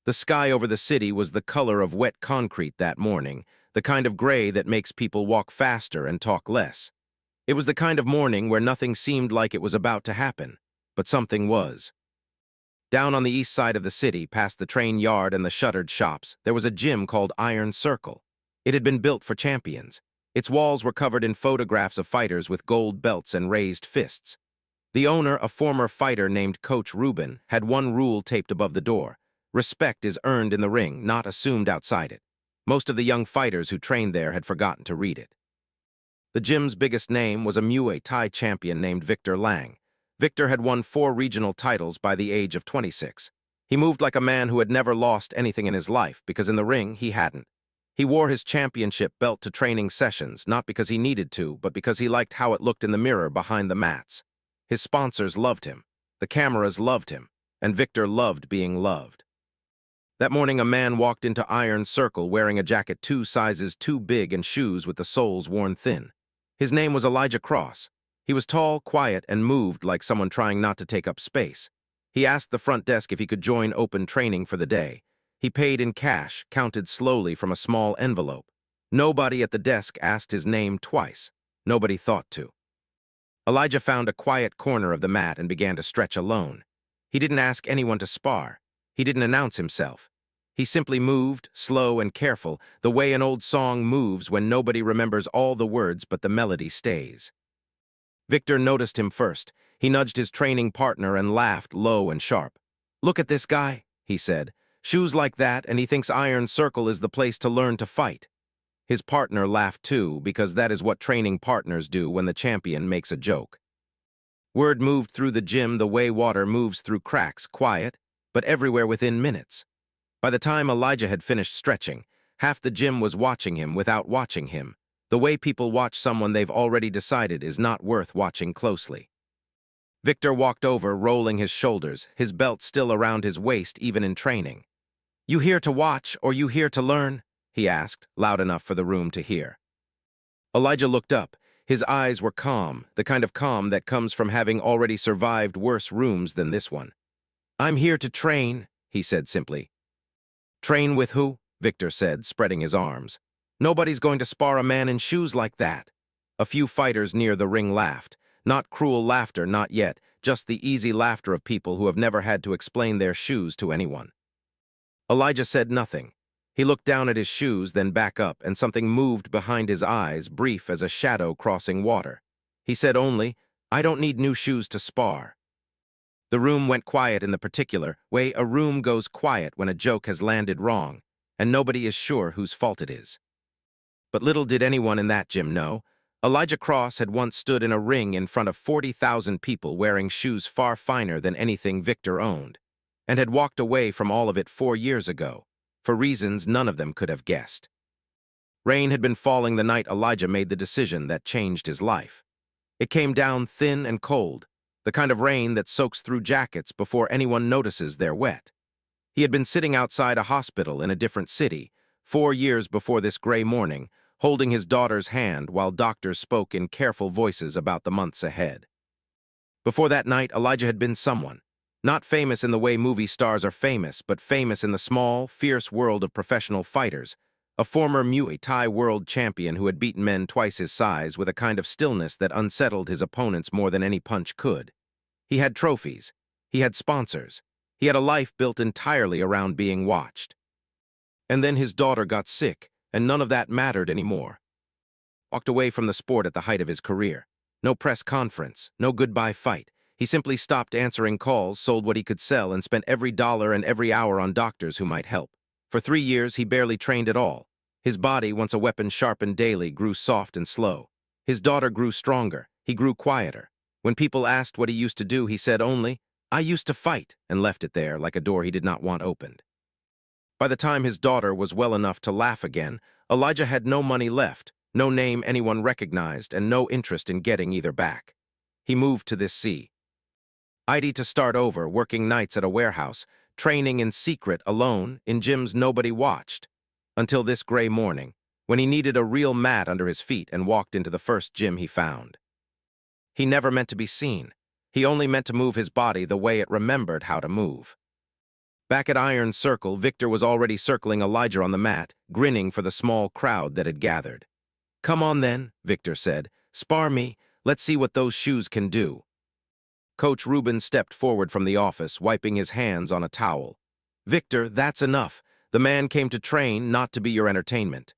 The sky over the city was the color of wet concrete that morning, the kind of gray that makes people walk faster and talk less. It was the kind of morning where nothing seemed like it was about to happen, but something was. Down on the east side of the city, past the train yard and the shuttered shops, there was a gym called Iron Circle. It had been built for champions. Its walls were covered in photographs of fighters with gold belts and raised fists. The owner, a former fighter named Coach Rubin, had one rule taped above the door: respect is earned in the ring, not assumed outside it. Most of the young fighters who trained there had forgotten to read it. The gym's biggest name was a Muay Thai champion named Victor Lang. Victor had won 4 regional titles by the age of 26. He moved like a man who had never lost anything in his life, because in the ring he hadn't. He wore his championship belt to training sessions, not because he needed to, but because he liked how it looked in the mirror behind the mats. His sponsors loved him, the cameras loved him, and Victor loved being loved. That morning a man walked into Iron Circle wearing a jacket 2 sizes too big and shoes with the soles worn thin. His name was Elijah Cross. He was tall, quiet, and moved like someone trying not to take up space. He asked the front desk if he could join open training for the day. He paid in cash, counted slowly from a small envelope. Nobody at the desk asked his name twice. Nobody thought to. Elijah found a quiet corner of the mat and began to stretch alone. He didn't ask anyone to spar. He didn't announce himself. He simply moved, slow and careful, the way an old song moves when nobody remembers all the words but the melody stays. Victor noticed him first. He nudged his training partner and laughed low and sharp. "Look at this guy," he said. "Shoes like that, and he thinks Iron Circle is the place to learn to fight." His partner laughed too, because that is what training partners do when the champion makes a joke. Word moved through the gym the way water moves through cracks, quiet, but everywhere within minutes. By the time Elijah had finished stretching, half the gym was watching him without watching him, the way people watch someone they've already decided is not worth watching closely. Victor walked over, rolling his shoulders, his belt still around his waist even in training. "You here to watch, or you here to learn?" he asked, loud enough for the room to hear. Elijah looked up. His eyes were calm, the kind of calm that comes from having already survived worse rooms than this one. "I'm here to train," he said simply. "Train with who?" Victor said, spreading his arms. "Nobody's going to spar a man in shoes like that." A few fighters near the ring laughed. Not cruel laughter, not yet, just the easy laughter of people who have never had to explain their shoes to anyone. Elijah said nothing. He looked down at his shoes, then back up, and something moved behind his eyes, brief as a shadow crossing water. He said only, "I don't need new shoes to spar." The room went quiet in the particular way a room goes quiet when a joke has landed wrong, and nobody is sure whose fault it is. But little did anyone in that gym know, Elijah Cross had once stood in a ring in front of 40,000 people wearing shoes far finer than anything Victor owned, and had walked away from all of it 4 years ago, for reasons none of them could have guessed. Rain had been falling the night Elijah made the decision that changed his life. It came down thin and cold, the kind of rain that soaks through jackets before anyone notices they're wet. He had been sitting outside a hospital in a different city, 4 years before this gray morning, holding his daughter's hand while doctors spoke in careful voices about the months ahead. Before that night, Elijah had been someone. Not famous in the way movie stars are famous, but famous in the small, fierce world of professional fighters. A former Muay Thai world champion who had beaten men twice his size with a kind of stillness that unsettled his opponents more than any punch could. He had trophies. He had sponsors. He had a life built entirely around being watched. And then his daughter got sick, and none of that mattered anymore. Walked away from the sport at the height of his career. No press conference, no goodbye fight. He simply stopped answering calls, sold what he could sell, and spent every dollar and every hour on doctors who might help. For 3 years, he barely trained at all. His body, once a weapon sharpened daily, grew soft and slow. His daughter grew stronger. He grew quieter. When people asked what he used to do, he said only, "I used to fight," and left it there like a door he did not want opened. By the time his daughter was well enough to laugh again, Elijah had no money left, no name anyone recognized, and no interest in getting either back. He moved to this sea. ID to start over, working nights at a warehouse, training in secret, alone, in gyms nobody watched. Until this gray morning, when he needed a real mat under his feet and walked into the first gym he found. He never meant to be seen. He only meant to move his body the way it remembered how to move. Back at Iron Circle, Victor was already circling Elijah on the mat, grinning for the small crowd that had gathered. "Come on then," Victor said. "Spar me. Let's see what those shoes can do." Coach Rubin stepped forward from the office, wiping his hands on a towel. "Victor, that's enough. The man came to train, not to be your entertainment."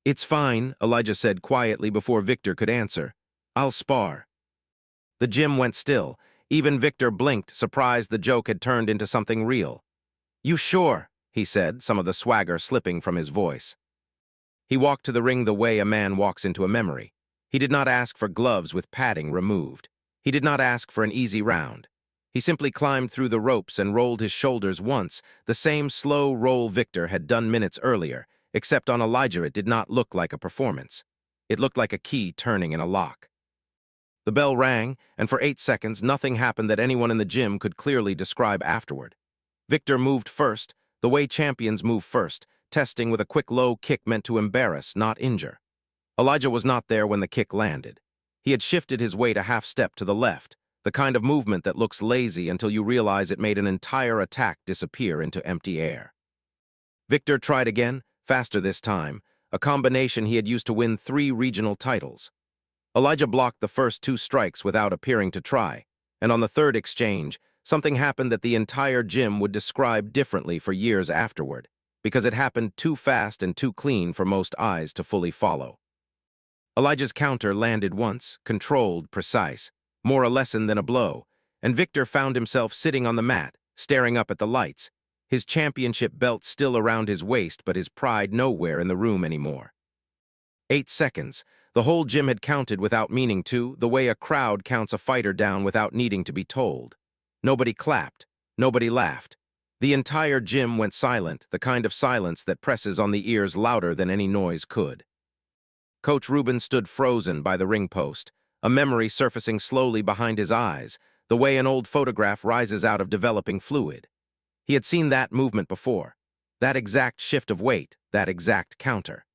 "It's fine," Elijah said quietly before Victor could answer. "I'll spar." The gym went still. Even Victor blinked, surprised the joke had turned into something real. "You sure?" he said, some of the swagger slipping from his voice. He walked to the ring the way a man walks into a memory. He did not ask for gloves with padding removed. He did not ask for an easy round. He simply climbed through the ropes and rolled his shoulders once, the same slow roll Victor had done minutes earlier, except on Elijah it did not look like a performance. It looked like a key turning in a lock. The bell rang, and for 8 seconds nothing happened that anyone in the gym could clearly describe afterward. Victor moved first, the way champions move first, testing with a quick low kick meant to embarrass, not injure. Elijah was not there when the kick landed. He had shifted his weight a half step to the left, the kind of movement that looks lazy until you realize it made an entire attack disappear into empty air. Victor tried again, faster this time, a combination he had used to win 3 regional titles. Elijah blocked the first 2 strikes without appearing to try, and on the third exchange, something happened that the entire gym would describe differently for years afterward, because it happened too fast and too clean for most eyes to fully follow. Elijah's counter landed once, controlled, precise, more a lesson than a blow, and Victor found himself sitting on the mat, staring up at the lights, his championship belt still around his waist but his pride nowhere in the room anymore. 8 seconds. The whole gym had counted without meaning to, the way a crowd counts a fighter down without needing to be told. Nobody clapped. Nobody laughed. The entire gym went silent, the kind of silence that presses on the ears louder than any noise could. Coach Rubin stood frozen by the ring post, a memory surfacing slowly behind his eyes, the way an old photograph rises out of developing fluid. He had seen that movement before, that exact shift of weight, that exact counter.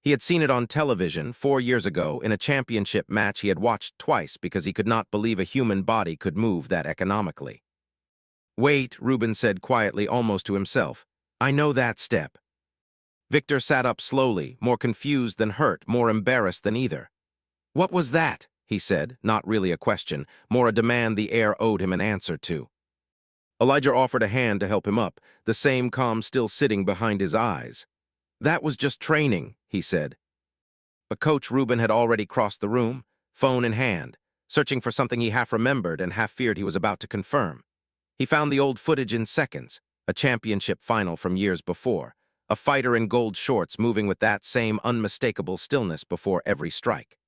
He had seen it on television 4 years ago in a championship match he had watched twice because he could not believe a human body could move that economically. "Wait," Rubin said quietly, almost to himself. "I know that step." Victor sat up slowly, more confused than hurt, more embarrassed than either. "What was that?" he said, not really a question, more a demand the air owed him an answer to. Elijah offered a hand to help him up, the same calm still sitting behind his eyes. "That was just training," he said. But Coach Rubin had already crossed the room, phone in hand, searching for something he half remembered and half feared he was about to confirm. He found the old footage in seconds, a championship final from years before, a fighter in gold shorts moving with that same unmistakable stillness before every strike.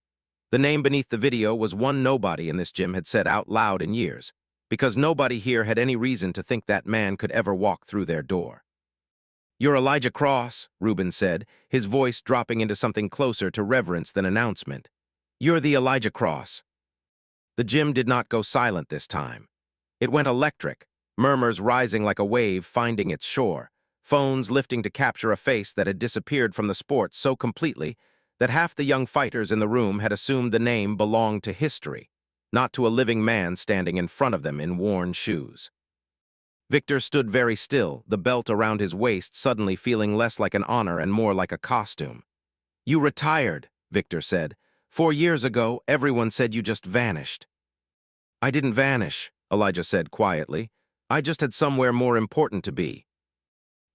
The name beneath the video was one nobody in this gym had said out loud in years, because nobody here had any reason to think that man could ever walk through their door. "You're Elijah Cross," Rubin said, his voice dropping into something closer to reverence than announcement. "You're the Elijah Cross." The gym did not go silent this time. It went electric, murmurs rising like a wave finding its shore, phones lifting to capture a face that had disappeared from the sport so completely that half the young fighters in the room had assumed the name belonged to history, not to a living man standing in front of them in worn shoes. Victor stood very still, the belt around his waist suddenly feeling less like an honor and more like a costume. "You retired," Victor said. 4 years ago, everyone said you just vanished." "I didn't vanish," Elijah said quietly. "I just had somewhere more important to be."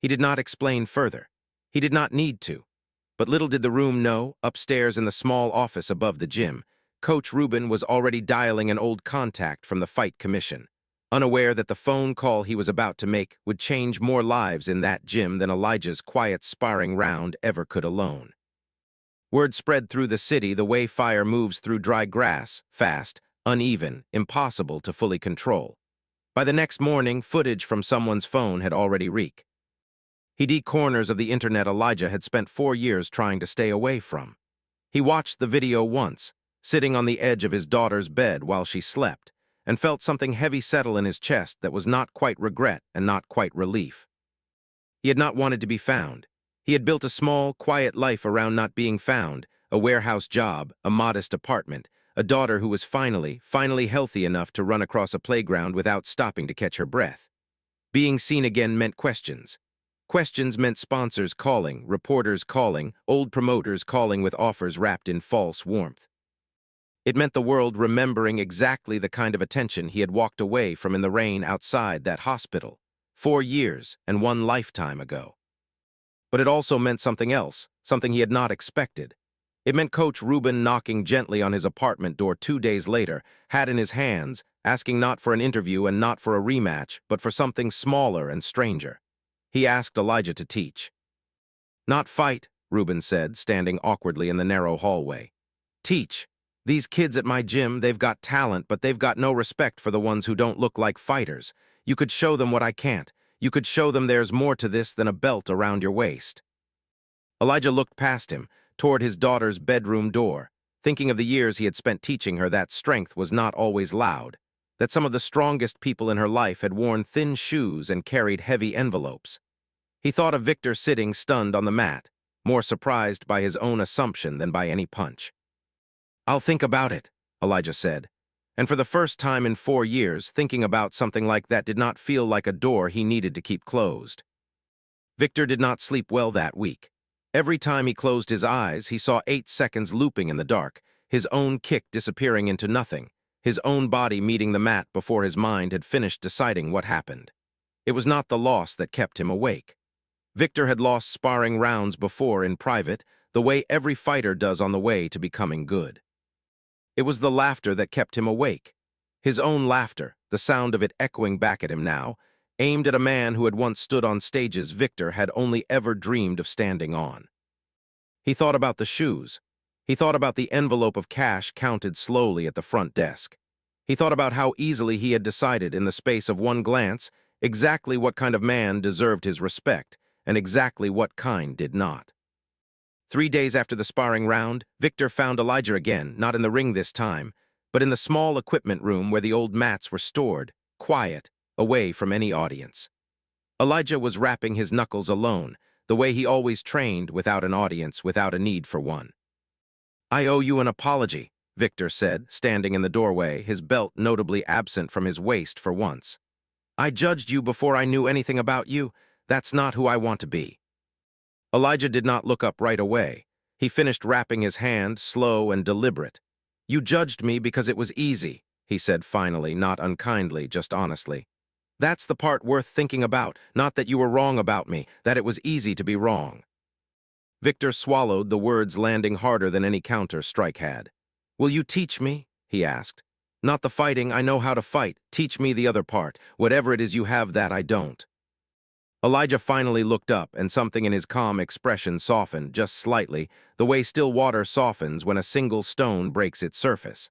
He did not explain further. He did not need to. But little did the room know, upstairs in the small office above the gym, Coach Rubin was already dialing an old contact from the Fight Commission, unaware that the phone call he was about to make would change more lives in that gym than Elijah's quiet sparring round ever could alone. Word spread through the city the way fire moves through dry grass, fast, uneven, impossible to fully control. By the next morning, footage from someone's phone had already reeked. Heady corners of the internet Elijah had spent 4 years trying to stay away from. He watched the video once, sitting on the edge of his daughter's bed while she slept, and felt something heavy settle in his chest that was not quite regret and not quite relief. He had not wanted to be found. He had built a small, quiet life around not being found, a warehouse job, a modest apartment, a daughter who was finally healthy enough to run across a playground without stopping to catch her breath. Being seen again meant questions. Questions meant sponsors calling, reporters calling, old promoters calling with offers wrapped in false warmth. It meant the world remembering exactly the kind of attention he had walked away from in the rain outside that hospital, 4 years and 1 lifetime ago. But it also meant something else, something he had not expected. It meant Coach Ruben knocking gently on his apartment door 2 days later, hat in his hands, asking not for an interview and not for a rematch, but for something smaller and stranger. He asked Elijah to teach. "Not fight," Ruben said, standing awkwardly in the narrow hallway. "Teach. These kids at my gym, they've got talent, but they've got no respect for the ones who don't look like fighters. You could show them what I can't. You could show them there's more to this than a belt around your waist." Elijah looked past him, toward his daughter's bedroom door, thinking of the years he had spent teaching her that strength was not always loud, that some of the strongest people in her life had worn thin shoes and carried heavy envelopes. He thought of Victor sitting stunned on the mat, more surprised by his own assumption than by any punch. "I'll think about it," Elijah said, and for the first time in 4 years, thinking about something like that did not feel like a door he needed to keep closed. Victor did not sleep well that week. Every time he closed his eyes, he saw 8 seconds looping in the dark, his own kick disappearing into nothing, his own body meeting the mat before his mind had finished deciding what happened. It was not the loss that kept him awake. Victor had lost sparring rounds before in private, the way every fighter does on the way to becoming good. It was the laughter that kept him awake. His own laughter, the sound of it echoing back at him now, aimed at a man who had once stood on stages Victor had only ever dreamed of standing on. He thought about the shoes. He thought about the envelope of cash counted slowly at the front desk. He thought about how easily he had decided in the space of one glance exactly what kind of man deserved his respect and exactly what kind did not. 3 days after the sparring round, Victor found Elijah again, not in the ring this time, but in the small equipment room where the old mats were stored, quiet, away from any audience. Elijah was rapping his knuckles alone, the way he always trained, without an audience, without a need for one. "I owe you an apology," Victor said, standing in the doorway, his belt notably absent from his waist for once. "I judged you before I knew anything about you. That's not who I want to be." Elijah did not look up right away. He finished wrapping his hand, slow and deliberate. "You judged me because it was easy," he said finally, not unkindly, just honestly. "That's the part worth thinking about, not that you were wrong about me, that it was easy to be wrong." Victor swallowed, the words landing harder than any counter strike had. "Will you teach me?" he asked. "Not the fighting, I know how to fight. Teach me the other part. Whatever it is you have that I don't." Elijah finally looked up, and something in his calm expression softened, just slightly, the way still water softens when a single stone breaks its surface.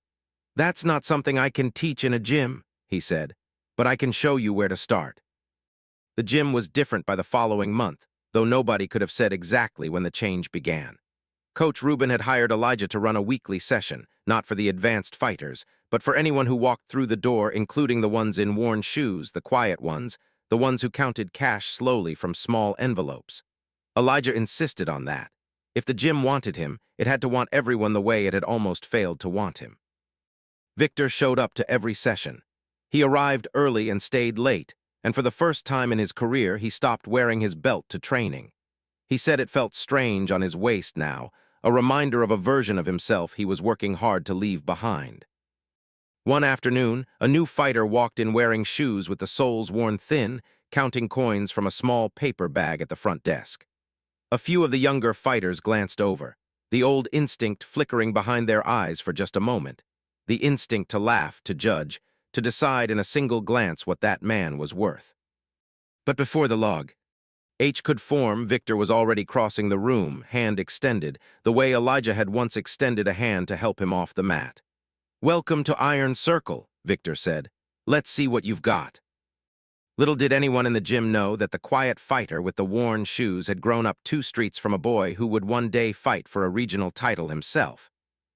"That's not something I can teach in a gym," he said, "but I can show you where to start." The gym was different by the following month, though nobody could have said exactly when the change began. Coach Ruben had hired Elijah to run a weekly session, not for the advanced fighters, but for anyone who walked through the door, including the ones in worn shoes, the quiet ones, the ones who counted cash slowly from small envelopes. Elijah insisted on that. If the gym wanted him, it had to want everyone the way it had almost failed to want him. Victor showed up to every session. He arrived early and stayed late, and for the first time in his career, he stopped wearing his belt to training. He said it felt strange on his waist now, a reminder of a version of himself he was working hard to leave behind. One afternoon, a new fighter walked in wearing shoes with the soles worn thin, counting coins from a small paper bag at the front desk. A few of the younger fighters glanced over, the old instinct flickering behind their eyes for just a moment, the instinct to laugh, to judge, to decide in a single glance what that man was worth. But before the log H could form, Victor was already crossing the room, hand extended, the way Elijah had once extended a hand to help him off the mat. "Welcome to Iron Circle," Victor said. "Let's see what you've got." Little did anyone in the gym know that the quiet fighter with the worn shoes had grown up 2 streets from a boy who would one day fight for a regional title himself.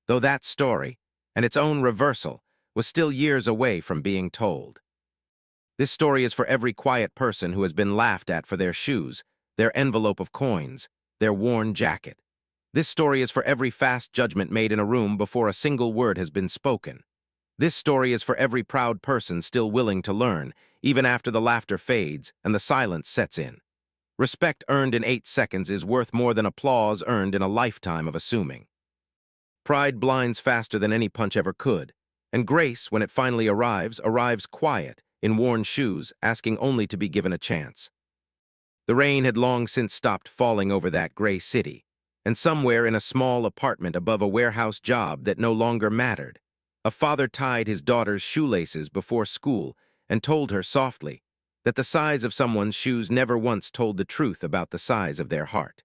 Though that story, and its own reversal, was still years away from being told. This story is for every quiet person who has been laughed at for their shoes, their envelope of coins, their worn jacket. This story is for every fast judgment made in a room before a single word has been spoken. This story is for every proud person still willing to learn, even after the laughter fades and the silence sets in. Respect earned in 8 seconds is worth more than applause earned in a lifetime of assuming. Pride blinds faster than any punch ever could, and grace, when it finally arrives quiet, in worn shoes, asking only to be given a chance. The rain had long since stopped falling over that gray city, and somewhere in a small apartment above a warehouse job that no longer mattered, a father tied his daughter's shoelaces before school and told her softly that the size of someone's shoes never once told the truth about the size of their heart.